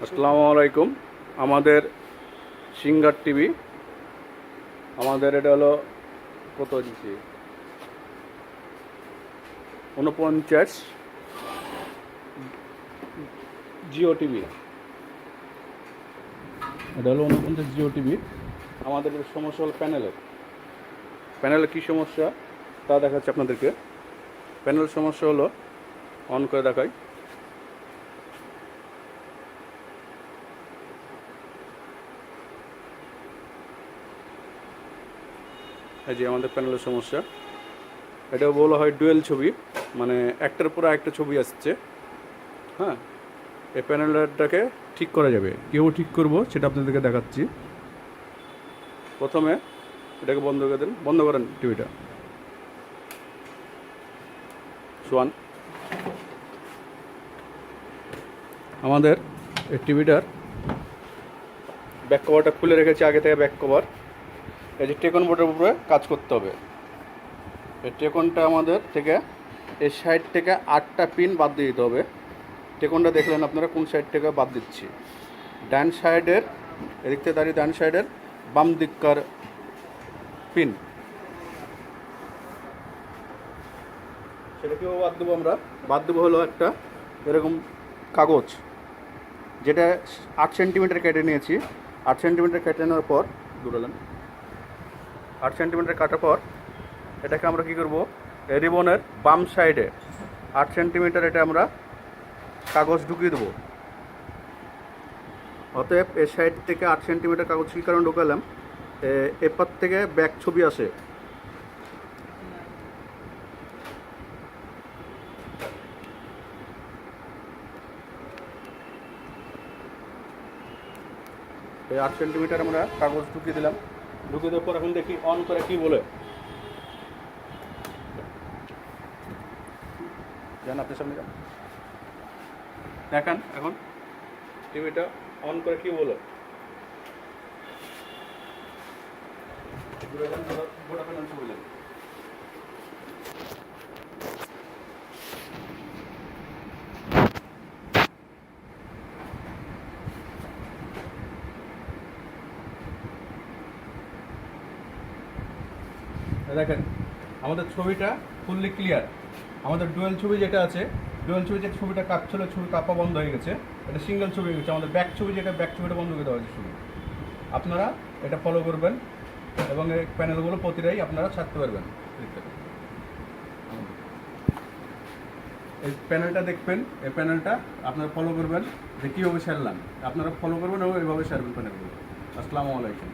আসসালামুয়ালাইকুম। আমাদের singer TV, আমাদের এটা হলো কত ইঞ্চি, 49 জিও টিভি। এটা হলো 49 জিও টিভি। আমাদের সমস্যা হলো প্যানেলের কী সমস্যা তা দেখাচ্ছি আপনাদেরকে। প্যানেলের সমস্যা হলো, অন করে দেখাই। এই যে আমাদের প্যানেলের সমস্যা। এটা বলা হয় ডুয়েল ছবি, মানে একটার পর একটা ছবি আসছে। হ্যাঁ, এই প্যানেলটাকে ঠিক করা যাবে। কেউ ঠিক করব সেটা আপনাদেরকে দেখাচ্ছি। প্রথমে এটাকে বন্ধ করে দেন, বন্ধ করেন টিভিটা। সোয়ান, আমাদের এই টিভিটার ব্যাক কভারটা খুলে রেখেছি আগে থেকে। ব্যাক কভার এই যে টেকন বোর্ডের উপরে কাজ করতে হবে। এই টেকনটা আমাদের থেকে এই সাইড থেকে 8টা পিন বাদ দিয়ে দিতে হবে। টেকনটা দেখলেন আপনারা কোন সাইড থেকে বাদ দিচ্ছি। ডান সাইডের, এদিক থেকে দাঁড়িয়ে ডান সাইডের বাম দিককার পিন, সেটাকেও বাদ দেবো আমরা। বাদ দেবো হলো একটা এরকম কাগজ, যেটা 8 সেন্টিমিটার কেটে নিয়েছি। 8 সেন্টিমিটার কেটে নেওয়ার পর দূরালাম। 8 সেন্টিমিটার কাটার পর এটাকে আমরা কী করবো, রিবনের বাম সাইডে 8 সেন্টিমিটার এটা আমরা কাগজ ঢুকিয়ে দেবো। অতএব এই সাইড থেকে 8 সেন্টিমিটার কাগজ কী কারণে ঢুকালাম, এপার থেকে ব্যাক ছবি আসে। এই 8 সেন্টিমিটার আমরা কাগজ ঢুকিয়ে দিলাম। ঢুকিয়ে দেওয়ার পর এখন দেখি অন করে কি বলে। যান আপনার সামনে যান, দেখান এখন টিভিটা অন করে কি বলে। দেখেন আমাদের ছবিটা ফুললি ক্লিয়ার। আমাদের ডুয়েল ছবি যেটা আছে, ডুয়েল ছবি যে ছবিটা কাঁপছিল, ছবি কাঁপা বন্ধ হয়ে গেছে। এটা সিঙ্গেল ছবি হয়ে গেছে। আমাদের ব্যাক ছবি যেটা, ব্যাক ছবিটা বন্ধ করে দেওয়া হয়েছে ছবি। আপনারা এটা ফলো করবেন এবং এই প্যানেলগুলো প্রতিটাই আপনারা ছাড়তে পারবেন। এই প্যানেলটা দেখবেন, এই প্যানেলটা আপনারা ফলো করবেন যে কীভাবে সারলাম। আপনারা ফলো করবেন এবং এইভাবে সারবেন প্যানেলগুলো। আসসালামু আলাইকুম।